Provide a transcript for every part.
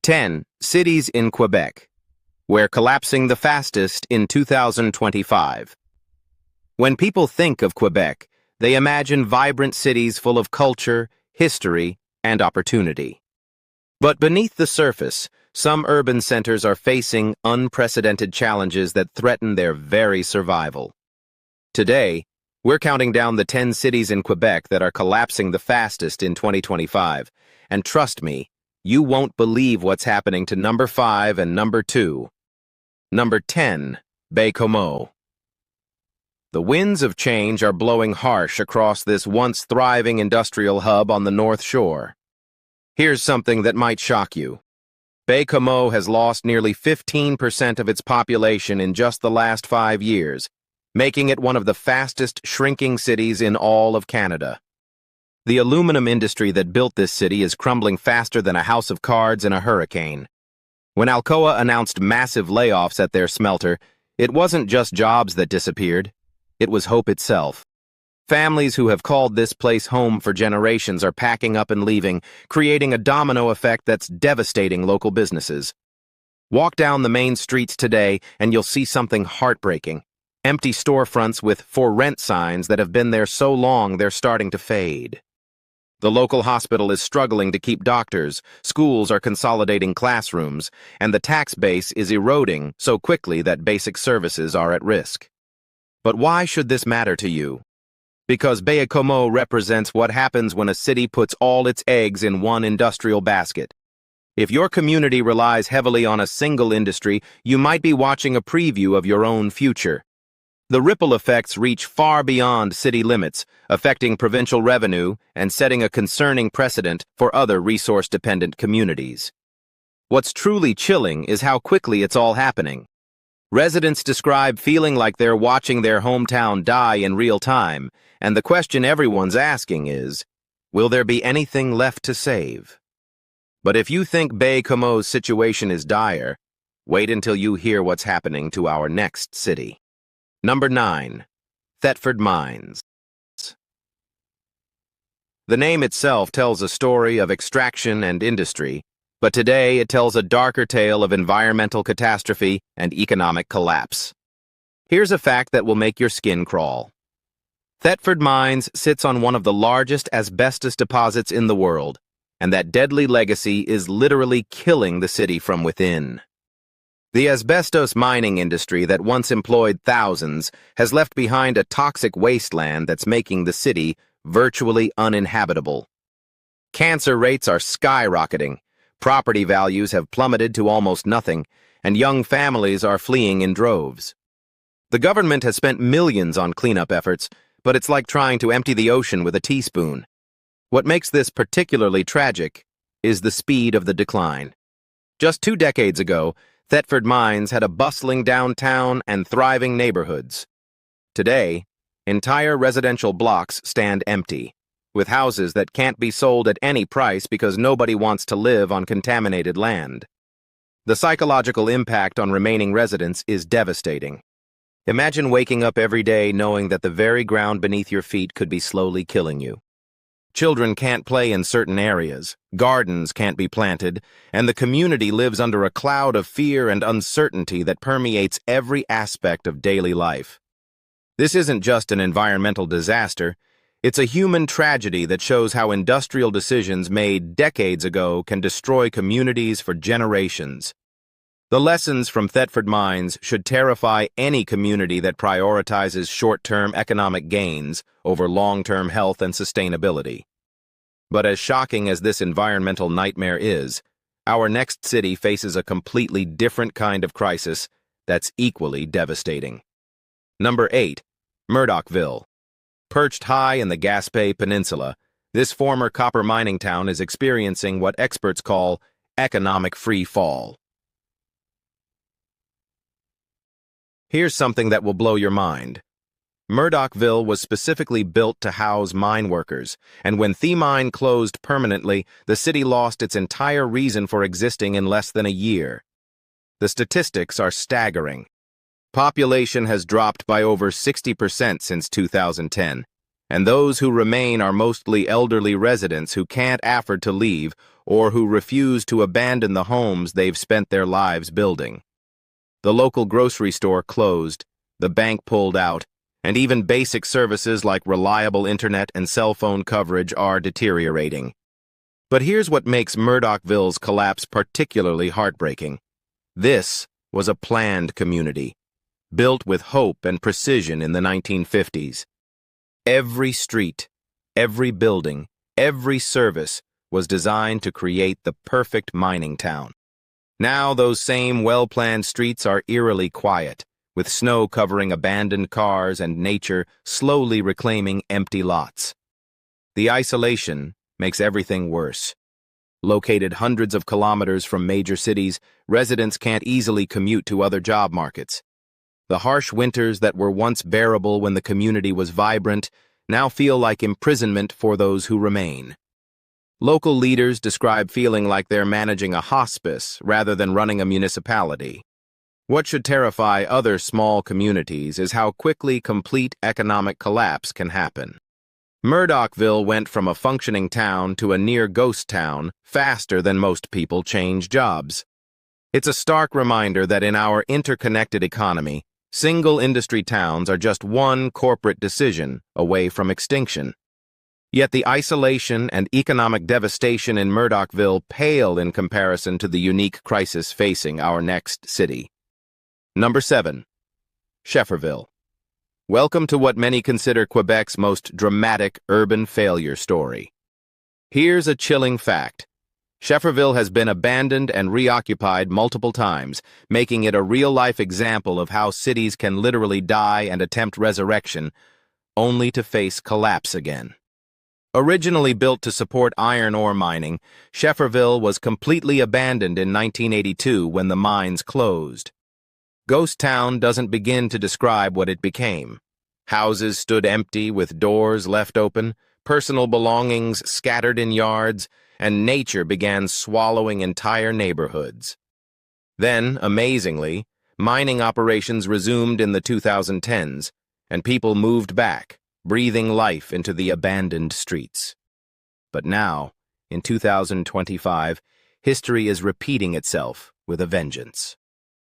10. Cities in Quebec. We're collapsing the fastest in 2025. When people think of Quebec, they imagine vibrant cities full of culture, history, and opportunity. But beneath the surface, some urban centers are facing unprecedented challenges that threaten their very survival. Today, we're counting down the 10 cities in Quebec that are collapsing the fastest in 2025, and trust me, you won't believe what's happening to number 5 and number 2. Number 10, Baie-Comeau. The winds of change are blowing harsh across this once thriving industrial hub on the North Shore. Here's something that might shock you. Baie-Comeau has lost nearly 15% of its population in just the last 5 years, making it one of the fastest shrinking cities in all of Canada. The aluminum industry that built this city is crumbling faster than a house of cards in a hurricane. When Alcoa announced massive layoffs at their smelter, it wasn't just jobs that disappeared, it was hope itself. Families who have called this place home for generations are packing up and leaving, creating a domino effect that's devastating local businesses. Walk down the main streets today and you'll see something heartbreaking. Empty storefronts with "for rent" signs that have been there so long they're starting to fade. The local hospital is struggling to keep doctors, schools are consolidating classrooms, and the tax base is eroding so quickly that basic services are at risk. But why should this matter to you? Because Baie-Comeau represents what happens when a city puts all its eggs in one industrial basket. If your community relies heavily on a single industry, you might be watching a preview of your own future. The ripple effects reach far beyond city limits, affecting provincial revenue and setting a concerning precedent for other resource-dependent communities. What's truly chilling is how quickly it's all happening. Residents describe feeling like they're watching their hometown die in real time, and the question everyone's asking is, will there be anything left to save? But if you think Baie-Comeau's situation is dire, wait until you hear what's happening to our next city. Number 9. Thetford Mines. The name itself tells a story of extraction and industry, but today it tells a darker tale of environmental catastrophe and economic collapse. Here's a fact that will make your skin crawl. Thetford Mines sits on one of the largest asbestos deposits in the world, and that deadly legacy is literally killing the city from within. The asbestos mining industry that once employed thousands has left behind a toxic wasteland that's making the city virtually uninhabitable. Cancer rates are skyrocketing, property values have plummeted to almost nothing, and young families are fleeing in droves. The government has spent millions on cleanup efforts, but it's like trying to empty the ocean with a teaspoon. What makes this particularly tragic is the speed of the decline. Just 2 decades ago, Thetford Mines had a bustling downtown and thriving neighborhoods. Today, entire residential blocks stand empty, with houses that can't be sold at any price because nobody wants to live on contaminated land. The psychological impact on remaining residents is devastating. Imagine waking up every day knowing that the very ground beneath your feet could be slowly killing you. Children can't play in certain areas, gardens can't be planted, and the community lives under a cloud of fear and uncertainty that permeates every aspect of daily life. This isn't just an environmental disaster, it's a human tragedy that shows how industrial decisions made decades ago can destroy communities for generations. The lessons from Thetford Mines should terrify any community that prioritizes short-term economic gains over long-term health and sustainability. But as shocking as this environmental nightmare is, our next city faces a completely different kind of crisis that's equally devastating. Number 8. Murdochville. Perched high in the Gaspé Peninsula, this former copper mining town is experiencing what experts call economic free fall. Here's something that will blow your mind. Murdochville was specifically built to house mine workers, and when the mine closed permanently, the city lost its entire reason for existing in less than a year. The statistics are staggering. Population has dropped by over 60% since 2010, And those who remain are mostly elderly residents who can't afford to leave or who refuse to abandon the homes they've spent their lives building. The local grocery store closed, the bank pulled out, and even basic services like reliable internet and cell phone coverage are deteriorating. But here's what makes Murdochville's collapse particularly heartbreaking. This was a planned community, built with hope and precision in the 1950s. Every street, every building, every service was designed to create the perfect mining town. Now those same well-planned streets are eerily quiet, with snow covering abandoned cars and nature slowly reclaiming empty lots. The isolation makes everything worse. Located hundreds of kilometers from major cities, residents can't easily commute to other job markets. The harsh winters that were once bearable when the community was vibrant now feel like imprisonment for those who remain. Local leaders describe feeling like they're managing a hospice rather than running a municipality. What should terrify other small communities is how quickly complete economic collapse can happen. Murdochville went from a functioning town to a near ghost town faster than most people change jobs. It's a stark reminder that in our interconnected economy, single industry towns are just one corporate decision away from extinction. Yet the isolation and economic devastation in Murdochville pale in comparison to the unique crisis facing our next city. Number 7. Schefferville. Welcome to what many consider Quebec's most dramatic urban failure story. Here's a chilling fact. Schefferville has been abandoned and reoccupied multiple times, making it a real-life example of how cities can literally die and attempt resurrection, only to face collapse again. Originally built to support iron ore mining, Schefferville was completely abandoned in 1982 when the mines closed. Ghost Town doesn't begin to describe what it became. Houses stood empty with doors left open, personal belongings scattered in yards, and nature began swallowing entire neighborhoods. Then, amazingly, mining operations resumed in the 2010s, and people moved back, breathing life into the abandoned streets. But now, in 2025, history is repeating itself with a vengeance.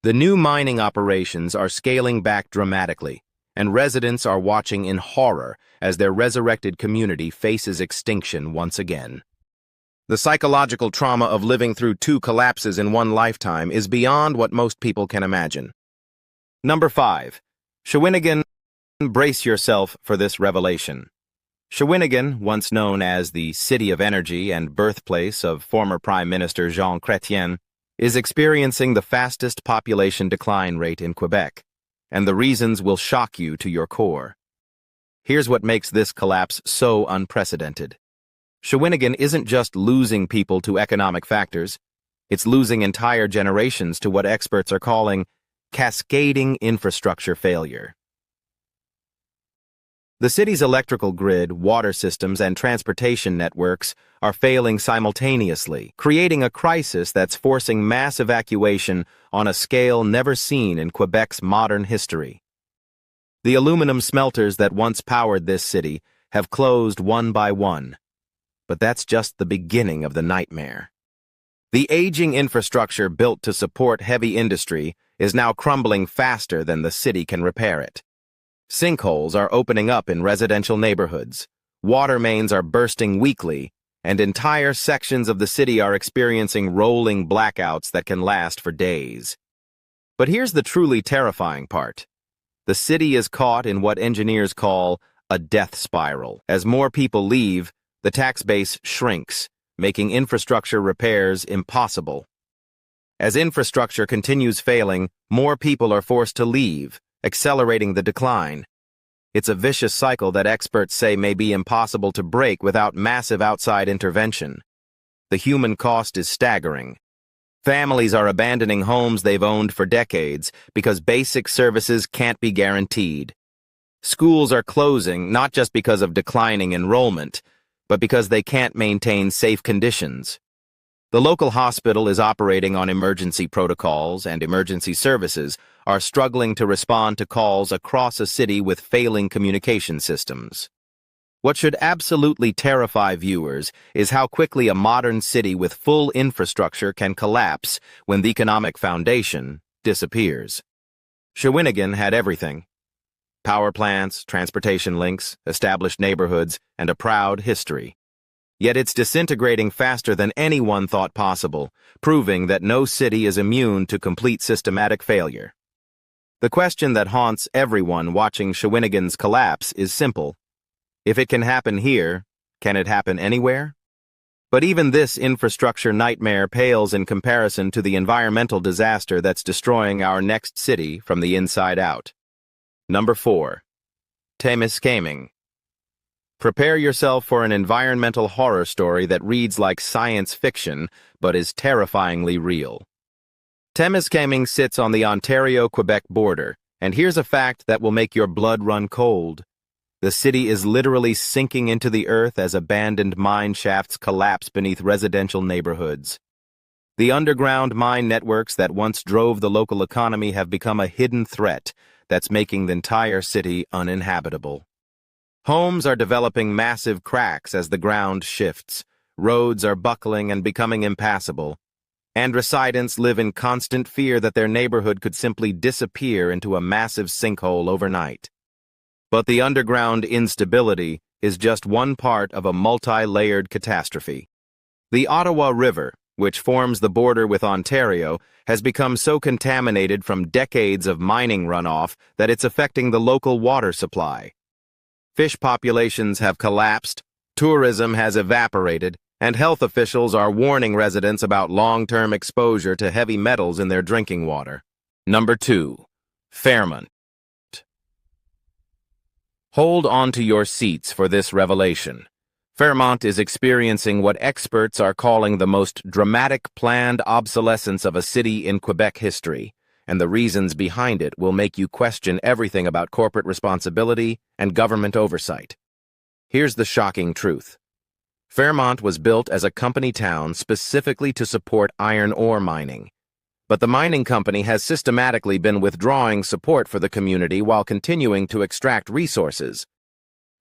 The new mining operations are scaling back dramatically, and residents are watching in horror as their resurrected community faces extinction once again. The psychological trauma of living through 2 collapses in one lifetime is beyond what most people can imagine. Number 5. Shawinigan. Brace yourself for this revelation. Shawinigan, once known as the City of Energy and birthplace of former Prime Minister Jean Chrétien, is experiencing the fastest population decline rate in Quebec, and the reasons will shock you to your core. Here's what makes this collapse so unprecedented. Shawinigan isn't just losing people to economic factors, it's losing entire generations to what experts are calling cascading infrastructure failure. The city's electrical grid, water systems, and transportation networks are failing simultaneously, creating a crisis that's forcing mass evacuation on a scale never seen in Quebec's modern history. The aluminum smelters that once powered this city have closed one by one, but that's just the beginning of the nightmare. The aging infrastructure built to support heavy industry is now crumbling faster than the city can repair it. Sinkholes are opening up in residential neighborhoods, water mains are bursting weekly, and entire sections of the city are experiencing rolling blackouts that can last for days. But here's the truly terrifying part. The city is caught in what engineers call a death spiral. As more people leave, the tax base shrinks, making infrastructure repairs impossible. As infrastructure continues failing, more people are forced to leave, accelerating the decline. It's a vicious cycle that experts say may be impossible to break without massive outside intervention. The human cost is staggering. Families are abandoning homes they've owned for decades because basic services can't be guaranteed. Schools are closing not just because of declining enrollment, but because they can't maintain safe conditions. The local hospital is operating on emergency protocols, and emergency services are struggling to respond to calls across a city with failing communication systems. What should absolutely terrify viewers is how quickly a modern city with full infrastructure can collapse when the economic foundation disappears. Shawinigan had everything: power plants, transportation links, established neighborhoods, and a proud history. Yet it's disintegrating faster than anyone thought possible, proving that no city is immune to complete systematic failure. The question that haunts everyone watching Shawinigan's collapse is simple. If it can happen here, can it happen anywhere? But even this infrastructure nightmare pales in comparison to the environmental disaster that's destroying our next city from the inside out. Number 4. Témiscamingue. Prepare yourself for an environmental horror story that reads like science fiction, but is terrifyingly real. Témiscamingue sits on the Ontario-Quebec border, and here's a fact that will make your blood run cold. The city is literally sinking into the earth as abandoned mine shafts collapse beneath residential neighborhoods. The underground mine networks that once drove the local economy have become a hidden threat that's making the entire city uninhabitable. Homes are developing massive cracks as the ground shifts, roads are buckling and becoming impassable, and residents live in constant fear that their neighborhood could simply disappear into a massive sinkhole overnight. But the underground instability is just one part of a multi-layered catastrophe. The Ottawa River, which forms the border with Ontario, has become so contaminated from decades of mining runoff that it's affecting the local water supply. Fish populations have collapsed, tourism has evaporated, and health officials are warning residents about long-term exposure to heavy metals in their drinking water. Number 2. Fairmont. Hold on to your seats for this revelation. Fairmont is experiencing what experts are calling the most dramatic planned obsolescence of a city in Quebec history, and the reasons behind it will make you question everything about corporate responsibility and government oversight. Here's the shocking truth. Fairmont was built as a company town specifically to support iron ore mining. But the mining company has systematically been withdrawing support for the community while continuing to extract resources.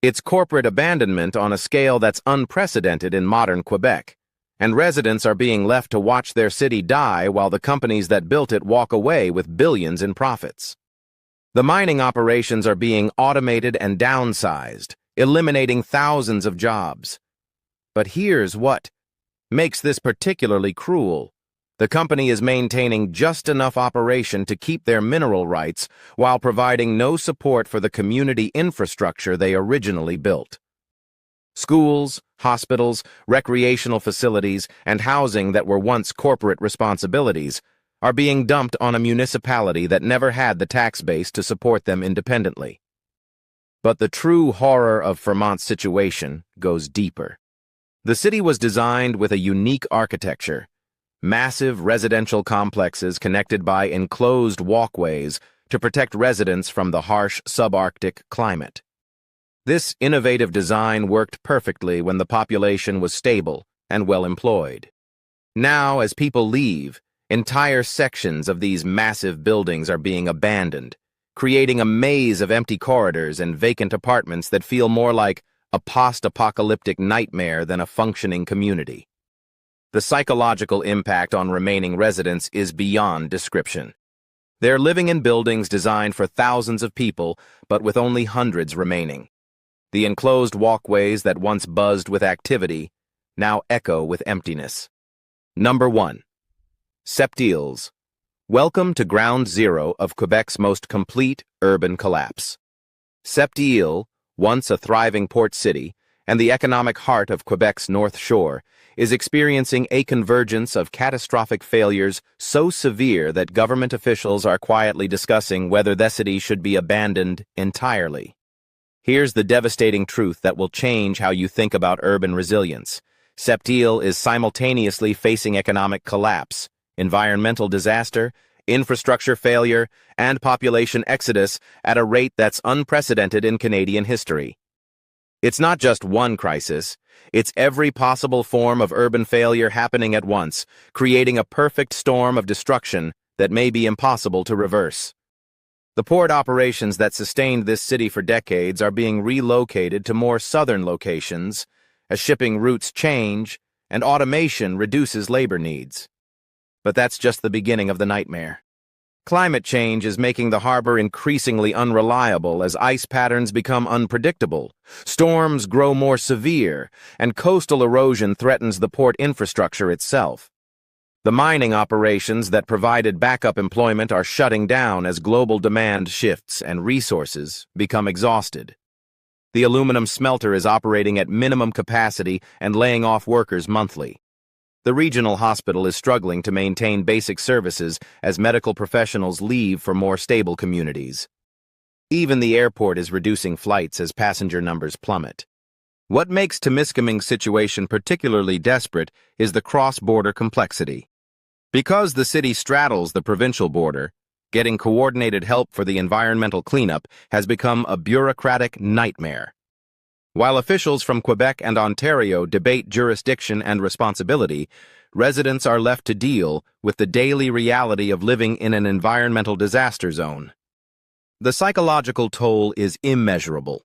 It's corporate abandonment on a scale that's unprecedented in modern Quebec, and residents are being left to watch their city die while the companies that built it walk away with billions in profits. The mining operations are being automated and downsized, eliminating thousands of jobs. But here's what makes this particularly cruel. The company is maintaining just enough operation to keep their mineral rights while providing no support for the community infrastructure they originally built. Schools, hospitals, recreational facilities, and housing that were once corporate responsibilities are being dumped on a municipality that never had the tax base to support them independently. But the true horror of Fairmont's situation goes deeper. The city was designed with a unique architecture. Massive residential complexes connected by enclosed walkways to protect residents from the harsh subarctic climate. This innovative design worked perfectly when the population was stable and well employed. Now, as people leave, entire sections of these massive buildings are being abandoned, creating a maze of empty corridors and vacant apartments that feel more like a post-apocalyptic nightmare than a functioning community. The psychological impact on remaining residents is beyond description. They're living in buildings designed for thousands of people, but with only hundreds remaining. The enclosed walkways that once buzzed with activity now echo with emptiness. Number 1. Sept-Îles. Welcome to ground zero of Quebec's most complete urban collapse. Sept-Îles, once a thriving port city and the economic heart of Quebec's North Shore, is experiencing a convergence of catastrophic failures so severe that government officials are quietly discussing whether the city should be abandoned entirely. Here's the devastating truth that will change how you think about urban resilience. Sept-Îles is simultaneously facing economic collapse, environmental disaster, infrastructure failure, and population exodus at a rate that's unprecedented in Canadian history. It's not just one crisis, it's every possible form of urban failure happening at once, creating a perfect storm of destruction that may be impossible to reverse. The port operations that sustained this city for decades are being relocated to more southern locations as shipping routes change and automation reduces labor needs. But that's just the beginning of the nightmare. Climate change is making the harbor increasingly unreliable as ice patterns become unpredictable, storms grow more severe, and coastal erosion threatens the port infrastructure itself. The mining operations that provided backup employment are shutting down as global demand shifts and resources become exhausted. The aluminum smelter is operating at minimum capacity and laying off workers monthly. The regional hospital is struggling to maintain basic services as medical professionals leave for more stable communities. Even the airport is reducing flights as passenger numbers plummet. What makes Temiskaming's situation particularly desperate is the cross-border complexity. Because the city straddles the provincial border, getting coordinated help for the environmental cleanup has become a bureaucratic nightmare. While officials from Quebec and Ontario debate jurisdiction and responsibility, residents are left to deal with the daily reality of living in an environmental disaster zone. The psychological toll is immeasurable.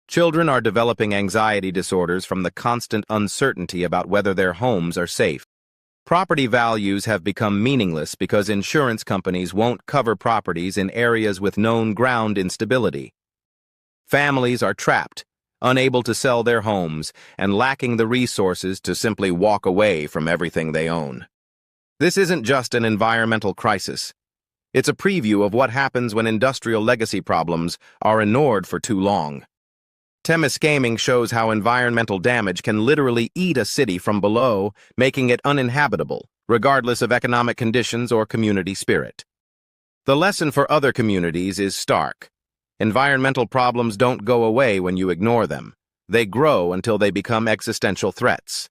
Children are developing anxiety disorders from the constant uncertainty about whether their homes are safe. Property values have become meaningless because insurance companies won't cover properties in areas with known ground instability. Families are trapped, unable to sell their homes, and lacking the resources to simply walk away from everything they own. This isn't just an environmental crisis. It's a preview of what happens when industrial legacy problems are ignored for too long. Temiskaming shows how environmental damage can literally eat a city from below, making it uninhabitable, regardless of economic conditions or community spirit. The lesson for other communities is stark. Environmental problems don't go away when you ignore them. They grow until they become existential threats.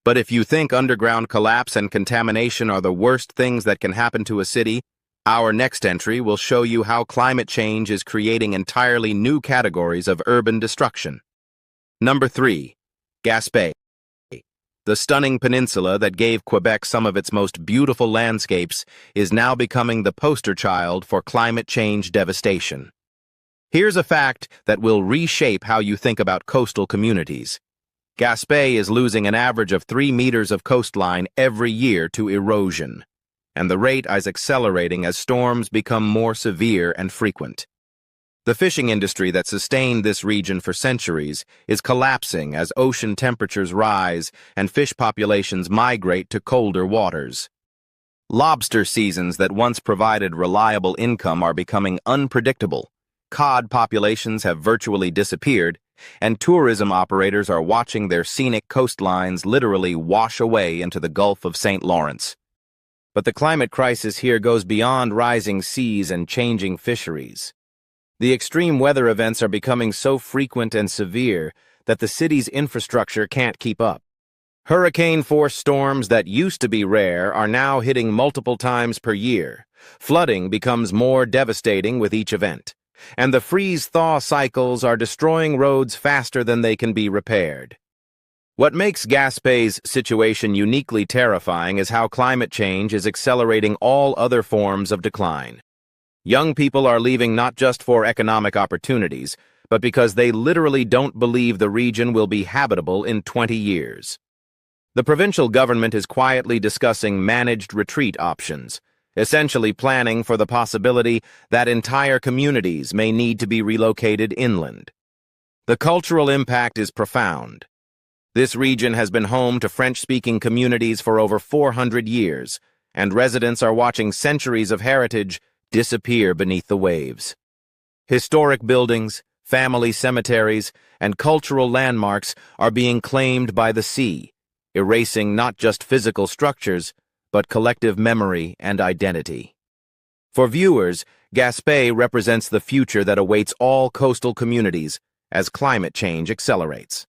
But if you think underground collapse and contamination are the worst things that can happen to a city, our next entry will show you how climate change is creating entirely new categories of urban destruction. Number 3. Gaspé. The stunning peninsula that gave Quebec some of its most beautiful landscapes is now becoming the poster child for climate change devastation. Here's a fact that will reshape how you think about coastal communities. Gaspé is losing an average of 3 meters of coastline every year to erosion, and the rate is accelerating as storms become more severe and frequent. The fishing industry that sustained this region for centuries is collapsing as ocean temperatures rise and fish populations migrate to colder waters. Lobster seasons that once provided reliable income are becoming unpredictable. Cod populations have virtually disappeared, and tourism operators are watching their scenic coastlines literally wash away into the Gulf of St. Lawrence. But the climate crisis here goes beyond rising seas and changing fisheries. The extreme weather events are becoming so frequent and severe that the city's infrastructure can't keep up. Hurricane-force storms that used to be rare are now hitting multiple times per year. Flooding becomes more devastating with each event, and the freeze-thaw cycles are destroying roads faster than they can be repaired. What makes Gaspé's situation uniquely terrifying is how climate change is accelerating all other forms of decline. Young people are leaving not just for economic opportunities, but because they literally don't believe the region will be habitable in 20 years. The provincial government is quietly discussing managed retreat options, essentially planning for the possibility that entire communities may need to be relocated inland. The cultural impact is profound. This region has been home to French-speaking communities for over 400 years, and residents are watching centuries of heritage disappear beneath the waves. Historic buildings, family cemeteries, and cultural landmarks are being claimed by the sea, erasing not just physical structures, but collective memory and identity. For viewers, Gaspé represents the future that awaits all coastal communities as climate change accelerates.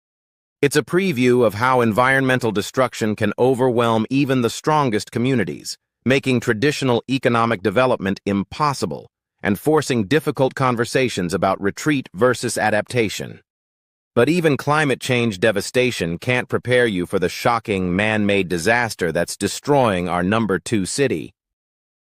It's a preview of how environmental destruction can overwhelm even the strongest communities, making traditional economic development impossible and forcing difficult conversations about retreat versus adaptation. But even climate change devastation can't prepare you for the shocking man-made disaster that's destroying our number 2 city.